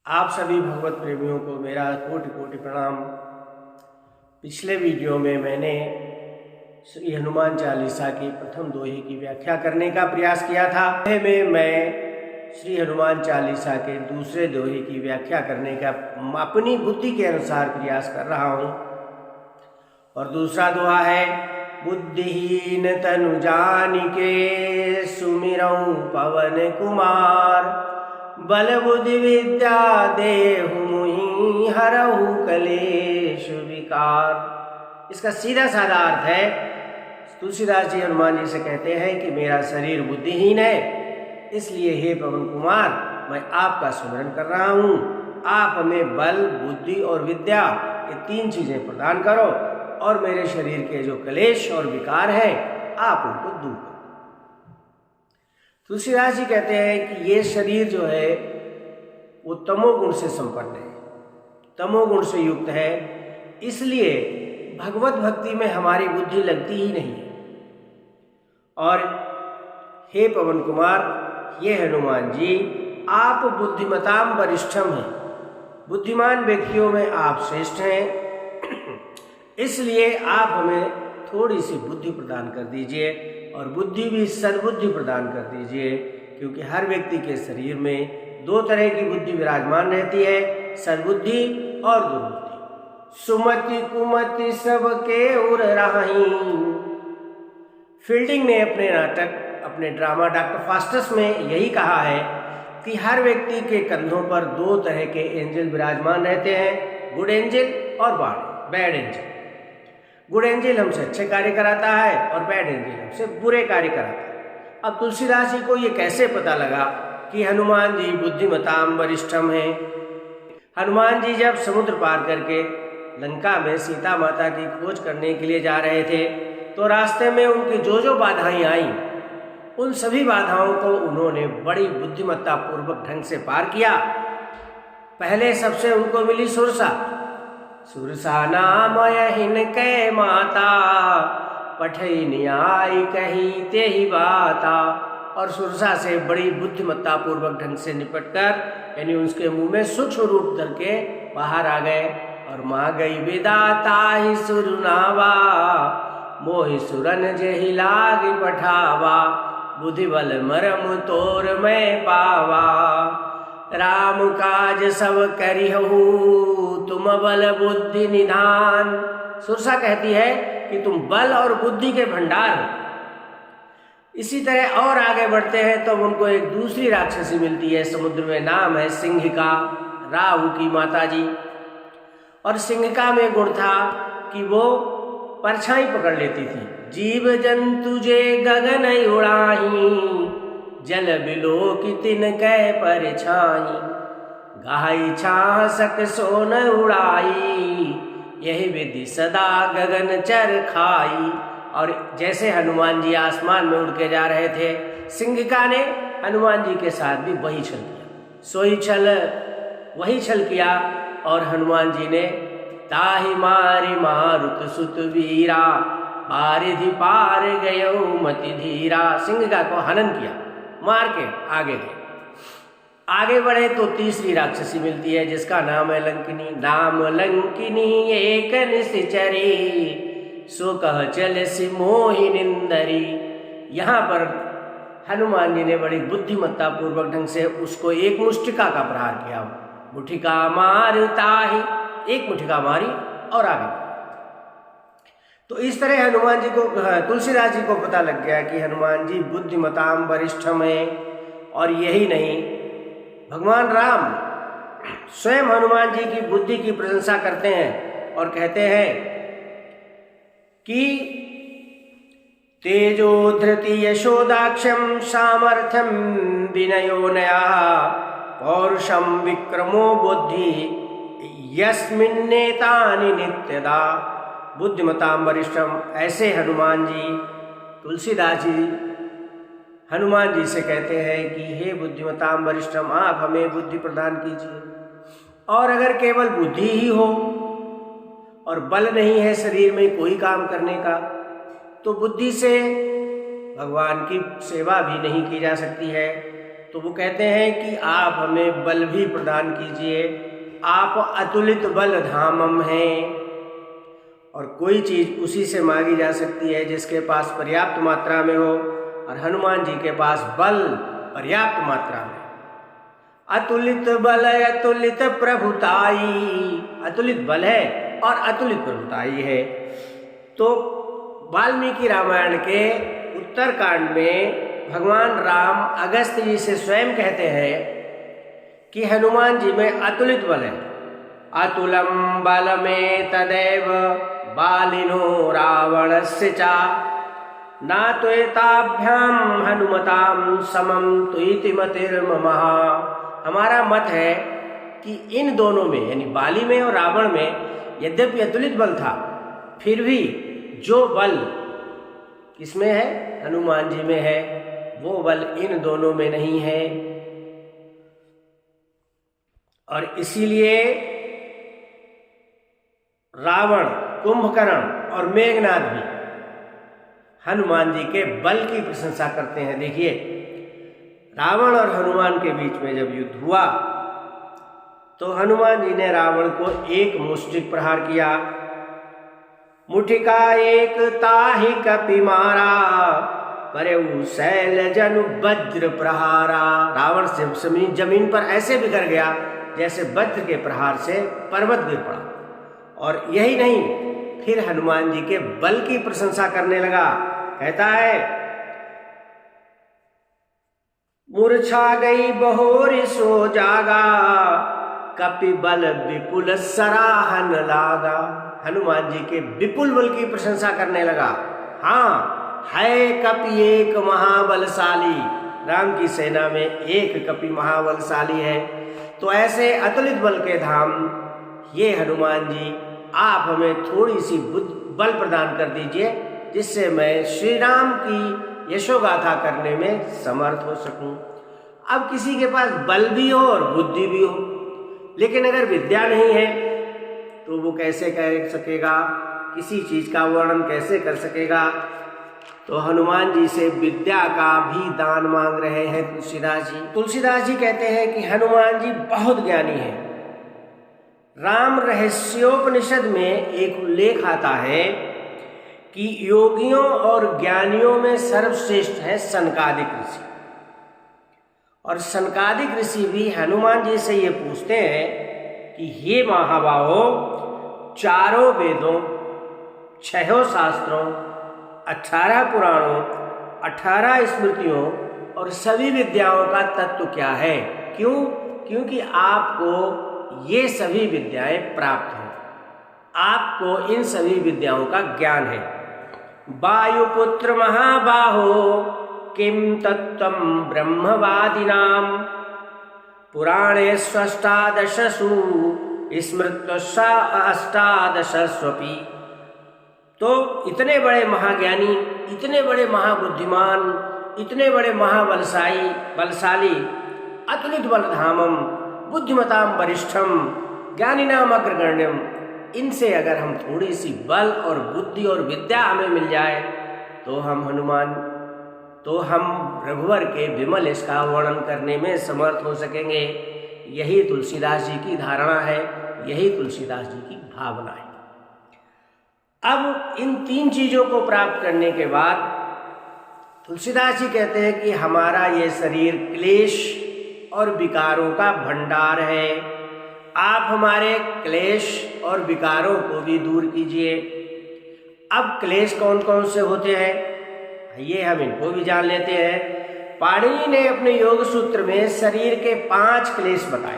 आप सभी भगवत प्रेमियों को मेरा कोटि कोटि प्रणाम। पिछले वीडियो में मैंने श्री हनुमान चालीसा की प्रथम दोहे की व्याख्या करने का प्रयास किया था। में मैं श्री हनुमान चालीसा के दूसरे दोहे की व्याख्या करने का अपनी बुद्धि के अनुसार प्रयास कर रहा हूँ। और दूसरा दोहा है, बुद्धिहीन तनु जानिके सुमिरऊं पवन कुमार, बल बुद्धि विद्या देहु मुहि हरहु कलेश विकार। इसका सीधा साधा अर्थ है, तुलसीदास जी हनुमान जी से कहते हैं कि मेरा शरीर बुद्धिहीन है, इसलिए हे पवन कुमार मैं आपका स्मरण कर रहा हूँ। आप हमें बल, बुद्धि और विद्या ये तीन चीजें प्रदान करो और मेरे शरीर के जो कलेश और विकार हैं आप उनको दूर करो। तुलसीदास जी कहते हैं कि ये शरीर जो है वो तमोगुण से संपन्न है, तमोगुण से युक्त है, इसलिए भगवत भक्ति में हमारी बुद्धि लगती ही नहीं है। और हे पवन कुमार, ये हनुमान जी आप बुद्धिमताम वरिष्ठम हैं, बुद्धिमान व्यक्तियों में आप श्रेष्ठ हैं, इसलिए आप हमें थोड़ी सी बुद्धि प्रदान कर दीजिए और बुद्धि भी सद्बुद्धि प्रदान कर दीजिए, क्योंकि हर व्यक्ति के शरीर में दो तरह की बुद्धि विराजमान रहती है, सद्बुद्धि और दुर्बुद्धि। सुमति कुमति सबके उर राही। फील्डिंग ने अपने नाटक, अपने ड्रामा डॉक्टर फास्टस में यही कहा है कि हर व्यक्ति के कंधों पर दो तरह के एंजल विराजमान रहते हैं, गुड एंजल और बैड एंजल। गुड एंजल हमसे अच्छे कार्य कराता है और बैड एंजल हमसे बुरे कार्य कराता है। अब तुलसीदास जी को ये कैसे पता लगा कि हनुमान जी बुद्धिमताम वरिष्ठम हैं? हनुमान जी जब समुद्र पार करके लंका में सीता माता की खोज करने के लिए जा रहे थे, तो रास्ते में उनकी जो बाधाएं आईं, उन सभी बाधाओं को उन्होंने बड़ी बुद्धिमत्ता पूर्वक ढंग से पार किया। पहले सबसे उनको मिली सुरसा। सुरसा नाम यहिन कै माता, पठई न्याय कही ते ही बाता। और सुरसा से बड़ी बुद्धिमत्ता पूर्वक ढंग से निपटकर, यानी उसके मुंह में सूक्ष्म रूप धर के बाहर आ गए। और माँ गई विदाता ही सुरनावा, मोहि सुरन जेहि लाग पठावा, बुद्धि बल मरम तोर मैं पावा। राम काज सब करिहु तुम बल बुद्धि निधान। सुरसा कहती है कि तुम बल और बुद्धि के भंडार हो। इसी तरह और आगे बढ़ते हैं तो उनको एक दूसरी राक्षसी मिलती है समुद्र में, नाम है सिंहिका, राहु की माता जी। और सिंहिका में गुण था कि वो परछाई पकड़ लेती थी। जीव जंतु जे गगन उड़ाही, जल बिलो की तिन कै परछाई, गाई छाह सक सोन उड़ाई, यही विधि सदा गगन चर खाई। और जैसे हनुमान जी आसमान में उड़ के जा रहे थे, सिंहिका ने हनुमान जी के साथ भी वही छल किया, सोई छल वही छल किया। और हनुमान जी ने ताहि मारि मारुत सुत वीरा, पारिधि पार गयो मति धीरा। सिंहिका को हनन किया, मार के आगे गए। आगे बढ़े तो तीसरी राक्षसी मिलती है जिसका नाम है लंकिनी। नाम लंकिनी एक निश्चरी, सो कह चल सि मोहि निंदरी। यहाँ पर हनुमान जी ने बड़ी बुद्धिमत्ता पूर्वक ढंग से उसको एक मुष्टिका का प्रहार किया। मुठिका मारता ही, एक मुठिका मारी और आगे। तो इस तरह हनुमान जी को, तुलसीदास जी को पता लग गया कि हनुमान जी बुद्धिमताम वरिष्ठम है। और यही नहीं, भगवान राम स्वयं हनुमान जी की बुद्धि की प्रशंसा करते हैं और कहते हैं कि तेजो धृति यशोदाक्षम सामर्थ्यम विनयो नया, पौरुषम विक्रमो बुद्धि यस्मिन्नेतानि नित्यदा। बुद्धिमताम वरिष्ठम, ऐसे हनुमान जी, तुलसीदास जी हनुमान जी से कहते हैं कि हे बुद्धिमताम वरिष्ठम, आप हमें बुद्धि प्रदान कीजिए। और अगर केवल बुद्धि ही हो और बल नहीं है शरीर में कोई काम करने का, तो बुद्धि से भगवान की सेवा भी नहीं की जा सकती है। तो वो कहते हैं कि आप हमें बल भी प्रदान कीजिए, आप अतुलित बल धामम हैं। और कोई चीज़ उसी से मांगी जा सकती है जिसके पास पर्याप्त मात्रा में हो, और हनुमान जी के पास बल पर्याप्त मात्रा में। अतुलित बल अतुलित प्रभुताई, अतुलित बल है और अतुलित प्रभुताई है। तो वाल्मीकि रामायण के उत्तरकांड में भगवान राम अगस्त्य जी से स्वयं कहते हैं कि हनुमान जी में अतुलित बल है। अतुलम बल में तदैव बालिनो रावणस्य चा, ना त्वेताभ्याम हनुमताम समम त्वेति मतिर्ममः। हमारा मत है कि इन दोनों में, यानी बाली में और रावण में यद्यपि अतुलित बल था, फिर भी जो बल किसमें है, हनुमान जी में है, वो बल इन दोनों में नहीं है। और इसीलिए रावण, कुंभकर्ण और मेघनाद भी हनुमान जी के बल की प्रशंसा करते हैं। देखिए, रावण और हनुमान के बीच में जब युद्ध हुआ तो हनुमान जी ने रावण को एक मुष्टिक प्रहार किया। मुठिका एक ताहि कपि मारा, करेऊ शैल जनु वज्र प्रहारा। रावण से जमीन पर ऐसे बिखर गया जैसे वज्र के प्रहार से पर्वत गिर पड़ा। और यही नहीं, फिर हनुमान जी के बल की प्रशंसा करने लगा। कहता है, मूर्छा गई बहोरी सो जागा, कपि बल विपुल सराहन लागा। हनुमान जी के विपुल बल की प्रशंसा करने लगा। हाँ, है कपि एक महाबलशाली, राम की सेना में एक कपि महाबलशाली है। तो ऐसे अतुलित बल के धाम ये हनुमान जी, आप हमें थोड़ी सी बल प्रदान कर दीजिए जिससे मैं श्री राम की यशोगाथा करने में समर्थ हो सकूं। अब किसी के पास बल भी हो और बुद्धि भी हो, लेकिन अगर विद्या नहीं है तो वो कैसे कह सकेगा, किसी चीज का वर्णन कैसे कर सकेगा। तो हनुमान जी से विद्या का भी दान मांग रहे हैं तुलसीदास जी। तुलसीदास जी कहते हैं कि हनुमान जी बहुत ज्ञानी हैं। राम रहस्योपनिषद में एक उल्लेख आता है कि योगियों और ज्ञानियों में सर्वश्रेष्ठ है सनकादिक ऋषि। और सनकादिक ऋषि भी हनुमान जी से ये पूछते हैं कि हे महाबाहो, चारों वेदों, 6 शास्त्रों, 18 पुराणों, 18 स्मृतियों और सभी विद्याओं का तत्व क्या है? क्यों? क्योंकि आपको ये सभी विद्याएं प्राप्त हैं, आपको इन सभी विद्याओं का ज्ञान है। वायुपुत्र महाबाहो किम तत्त्वं ब्रह्मवादिनां, पुराणे ष्टादशसु स्मृत्वा अष्टादशस्वपि। तो इतने बड़े महाज्ञानी, इतने बड़े महाबुद्धिमान, इतने बड़े बलशाली, अतुलित बलधामम, बुद्धिमताम वरिष्ठम, ज्ञानिनाम अग्रगण्यम, इनसे अगर हम थोड़ी सी बल और बुद्धि और विद्या हमें मिल जाए तो हम रघुवर के विमल इसका वर्णन करने में समर्थ हो सकेंगे। यही तुलसीदास जी की धारणा है, यही तुलसीदास जी की भावना है। अब इन 3 चीजों को प्राप्त करने के बाद तुलसीदास जी कहते हैं कि हमारा ये शरीर क्लेश और विकारों का भंडार है। आप हमारे क्लेश और विकारों को भी दूर कीजिए। अब क्लेश कौन कौन से होते हैं, ये हम इनको भी जान लेते हैं। पाणिनि ने अपने योग सूत्र में शरीर के 5 क्लेश बताए।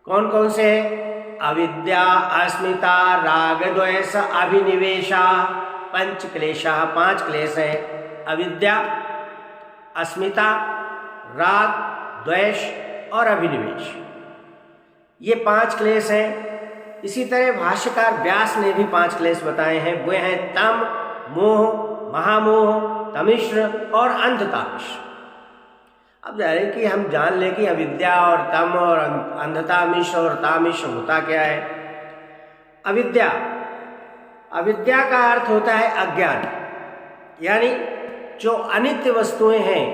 कौन कौन से हैं? अविद्या, अस्मिता, राग, द्वेष, अभिनिवेशा, 5 क्लेशा, 5 क्लेश हैं। अविद्या, अस्मिता, राग, द्वेष और अभिनिवेश, ये 5 क्लेश हैं। इसी तरह भाष्यकार व्यास ने भी 5 क्लेश बताए हैं। वे हैं तम, मोह, महामोह, तमिश्र और अंधतामिश्र। अब जाने कि हम जान लें कि अविद्या और तम और अंधतामिश्र और तामिश्र होता क्या है। अविद्या का अर्थ होता है अज्ञान, यानी जो अनित्य वस्तुएं हैं,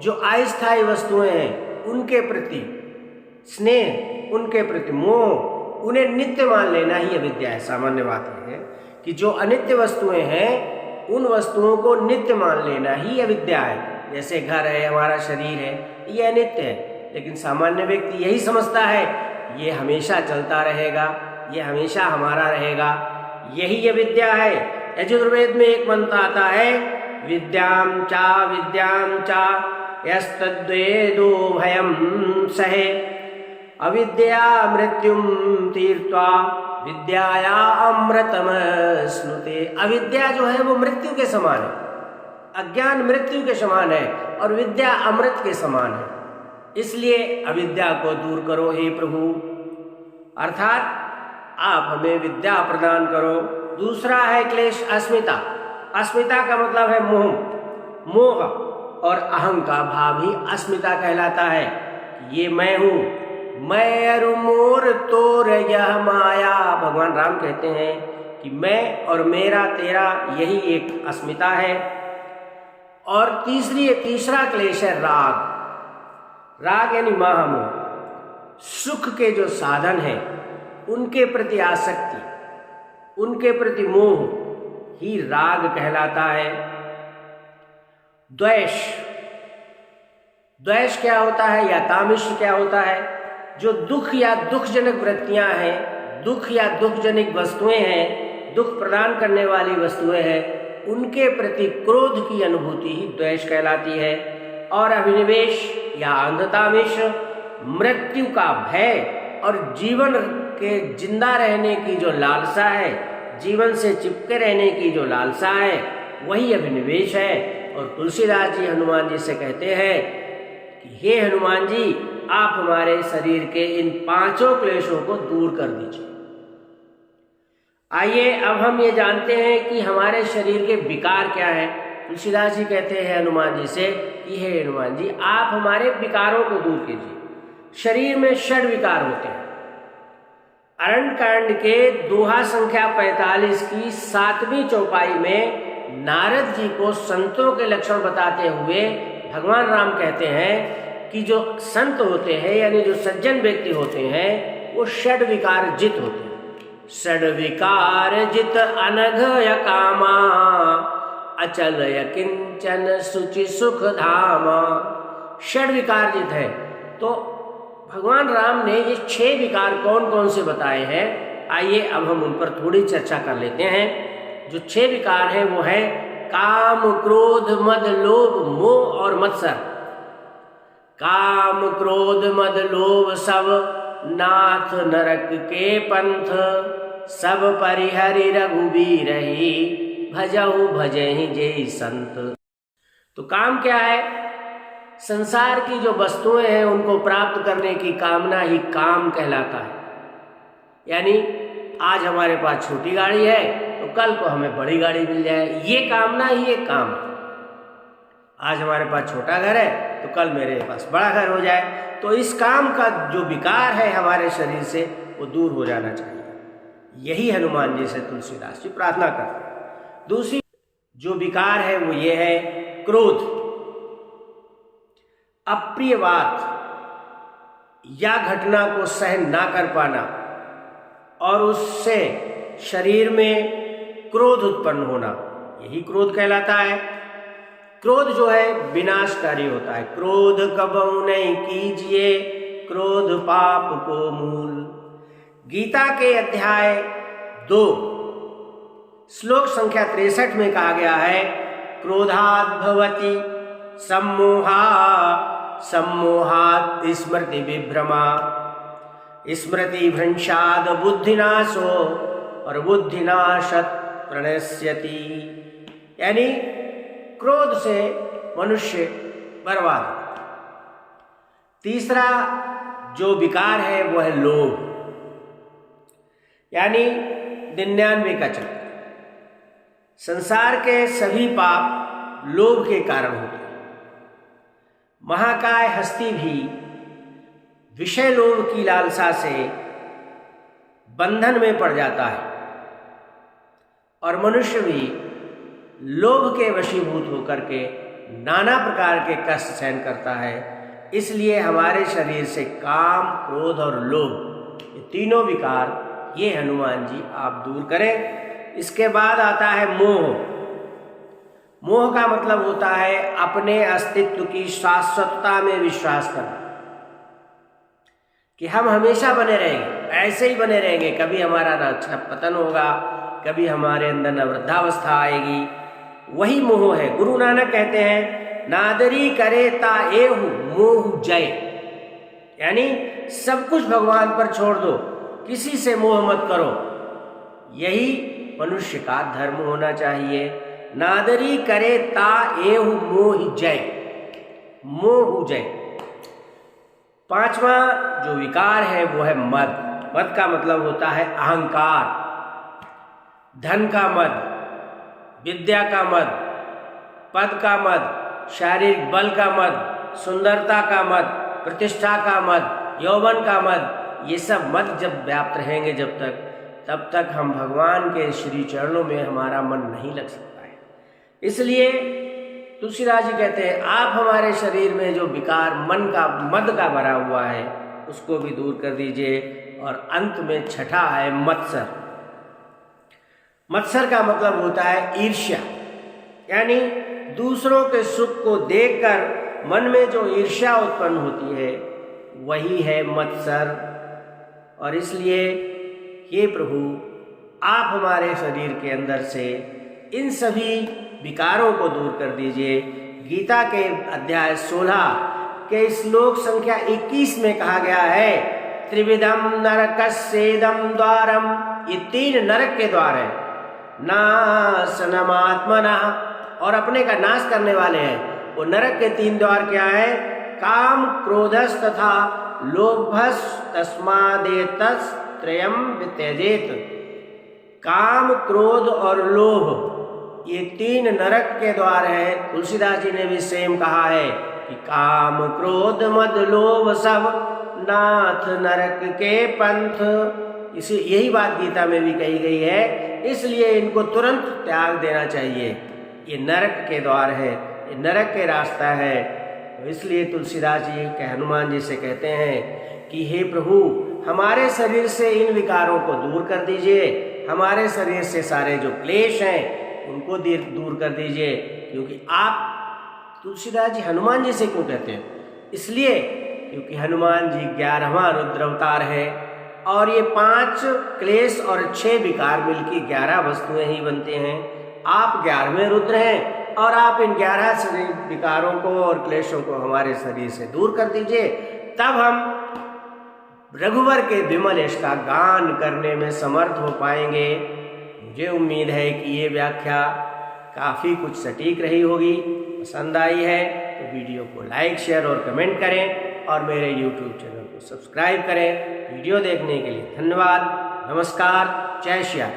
जो अस्थायी वस्तुएं हैं उनके प्रति स्नेह, उनके प्रति मोह, उन्हें नित्य मान लेना ही अविद्या है। सामान्य बात यह है कि जो अनित्य वस्तुएं हैं उन वस्तुओं को नित्य मान लेना ही अविद्या है। जैसे घर है, हमारा शरीर है, ये अनित्य है, लेकिन सामान्य व्यक्ति यही समझता है ये हमेशा चलता रहेगा, ये हमेशा हमारा रहेगा, यही अविद्या है। यजुर्वेद में एक मंत्र आता है, विद्याम चा यस्तद्वेदो भयम सहे अविद्या मृत्युम तीर्त्वा विद्याया अमृतम स्नुते। अविद्या जो है वो मृत्यु के समान है, अज्ञान मृत्यु के समान है और विद्या अमृत के समान है। इसलिए अविद्या को दूर करो हे प्रभु, अर्थात आप हमें विद्या प्रदान करो। दूसरा है क्लेश अस्मिता। अस्मिता का मतलब है मोह, मोह और अहं का भाव ही अस्मिता कहलाता है। ये मैं हूँ, मैं अरु मोर तोर यह माया। भगवान राम कहते हैं कि मैं और मेरा तेरा यही एक अस्मिता है। और तीसरा क्लेश है राग। राग यानी महामोह। सुख के जो साधन है उनके प्रति आसक्ति, उनके प्रति मोह ही राग कहलाता है। द्वेष, द्वेष क्या होता है या तामिश क्या होता है? जो दुख या दुखजनक वृत्तियां हैं, दुख या दुखजनक वस्तुएं हैं, दुख प्रदान करने वाली वस्तुएं हैं, उनके प्रति क्रोध की अनुभूति ही द्वेष कहलाती है। और अभिनिवेश या अंधतामिश मृत्यु का भय और जीवन के जिंदा रहने की जो लालसा है, जीवन से चिपके रहने की जो लालसा है, वही अभिनिवेश है। और तुलसीदास जी हनुमान जी से कहते हैं कि हे हनुमान जी, आप हमारे शरीर के इन 5 क्लेशों को दूर कर दीजिए। आइए अब हम ये जानते हैं कि हमारे शरीर के विकार क्या हैं। तुलसीदास जी कहते हैं हनुमान जी से कि हे हनुमान जी, आप हमारे विकारों को दूर कीजिए। शरीर में 6 विकार होते हैं। अरण्य कांड के दोहा संख्या 45 की 7वीं चौपाई में नारद जी को संतों के लक्षण बताते हुए भगवान राम कहते हैं कि जो संत होते हैं यानी जो सज्जन व्यक्ति होते हैं वो 6 विकार जित होते हैं। 6 विकार जित अनघ य कामा अचल य किंचन सुचि सुख धामा। 6 विकार जित है। तो भगवान राम ने ये 6 विकार कौन कौन से बताए हैं, आइए अब हम उन पर थोड़ी चर्चा कर लेते हैं। जो 6 विकार हैं वो है काम, क्रोध, मद, लोभ, मोह और मत्सर। काम, क्रोध, मद, लोभ सब नाथ नरक के पंथ, सब परिहरि रघुबीरहि भजहु भजहि जय संत। तो काम क्या है? संसार की जो वस्तुएं हैं उनको प्राप्त करने की कामना ही काम कहलाता है। यानी आज हमारे पास छोटी गाड़ी है तो कल को हमें बड़ी गाड़ी मिल जाए, ये कामना ही एक काम है। आज हमारे पास छोटा घर है तो कल मेरे पास बड़ा घर हो जाए। तो इस काम का जो विकार है हमारे शरीर से वो दूर हो जाना चाहिए। यही हनुमान जी से तुलसीदास जी प्रार्थना करते हैं। दूसरी जो विकार है वो ये है क्रोध। अप्रिय बात या घटना को सहन ना कर पाना और उससे शरीर में क्रोध उत्पन्न होना, यही क्रोध कहलाता है। क्रोध जो है विनाशकारी होता है। क्रोध कबहु नहीं कीजिए, क्रोध पाप को मूल। गीता के अध्याय 2 श्लोक संख्या 63 में कहा गया है, क्रोधात् भवति सम्मोहा, सम्मोहात् स्मृति विभ्रमा, स्मृति भ्रंशाद बुद्धिनाशो और बुद्धिनाशत प्रणश्यति। यानी क्रोध से मनुष्य बर्बाद। तीसरा जो विकार है वो है लोभ, यानी 99 का चक्र। संसार के सभी पाप लोभ के कारण होते हैं। महाकाय हस्ती भी विषय लोभ की लालसा से बंधन में पड़ जाता है और मनुष्य भी लोभ के वशीभूत होकर के नाना प्रकार के कष्ट सहन करता है। इसलिए हमारे शरीर से काम, क्रोध और लोभ, ये तीनों विकार ये हनुमान जी आप दूर करें। इसके बाद आता है मोह। मोह का मतलब होता है अपने अस्तित्व की शाश्वतता में विश्वास करना, कि हम हमेशा बने रहेंगे, ऐसे ही बने रहेंगे, कभी हमारा ना अच्छा पतन होगा, कभी हमारे अंदर न वृद्धावस्था आएगी। वही मोह है। गुरु नानक कहते हैं नादरी करे ता एहु मोह जय, यानी सब कुछ भगवान पर छोड़ दो, किसी से मोह मत करो। यही मनुष्य का धर्म होना चाहिए। नादरी करे ता एहु मोह जय, मोह जय। पांचवा जो विकार है वो है मद। मद का मतलब होता है अहंकार, धन का मद, विद्या का मद, पद का मद, शारीरिक बल का मद, सुंदरता का मद, प्रतिष्ठा का मद, यौवन का मद। ये सब मद जब व्याप्त रहेंगे तब तक हम भगवान के श्री चरणों में हमारा मन नहीं लग सकता है। इसलिए तुलसीदास जी कहते हैं आप हमारे शरीर में जो विकार मन का, मद का भरा हुआ है, उसको भी दूर कर दीजिए। और अंत में छठा है मत्सर। मत्सर का मतलब होता है ईर्ष्या, यानी दूसरों के सुख को देखकर मन में जो ईर्ष्या उत्पन्न होती है वही है मत्सर। और इसलिए हे प्रभु आप हमारे शरीर के अंदर से इन सभी विकारों को दूर कर दीजिए। गीता के अध्याय 16 के श्लोक संख्या 21 में कहा गया है त्रिविधम नरकस्येदं द्वारम, ये 3 नरक के द्वार है। नाशनमात्मना, और अपने का नाश करने वाले हैं। वो नरक के 3 द्वार क्या है? काम, क्रोधस तथा लोभस तस्मादेतस त्रयम वित्यजेत। काम, क्रोध और लोभ, ये 3 नरक के द्वार हैं। तुलसीदास जी ने भी सेम कहा है कि काम, क्रोध, मद, लोभ सब नाथ नरक के पंथ। इसी यही बात गीता में भी कही गई है। इसलिए इनको तुरंत त्याग देना चाहिए। ये नरक के द्वार है, ये नरक के रास्ता है। तो इसलिए तुलसीदास जी के हनुमान जी से कहते हैं कि हे प्रभु हमारे शरीर से इन विकारों को दूर कर दीजिए। हमारे शरीर से सारे जो क्लेश हैं उनको दूर कर दीजिए। क्योंकि आप तुलसीदास जी हनुमान जी से क्यों कहते हैं? इसलिए क्योंकि हनुमान जी 11वां रुद्र अवतार है और ये 5 क्लेश और 6 विकार मिलकर 11 वस्तुएं ही बनते हैं। आप 11वें रुद्र हैं और आप इन 11 शरीर विकारों को और क्लेशों को हमारे शरीर से दूर कर दीजिए। तब हम रघुवर के विमल यश का गान करने में समर्थ हो पाएंगे। मुझे उम्मीद है कि ये व्याख्या काफ़ी कुछ सटीक रही होगी। पसंद आई है तो वीडियो को लाइक, शेयर और कमेंट करें और मेरे YouTube चैनल को सब्सक्राइब करें। वीडियो देखने के लिए धन्यवाद। नमस्कार। जय श्री राम।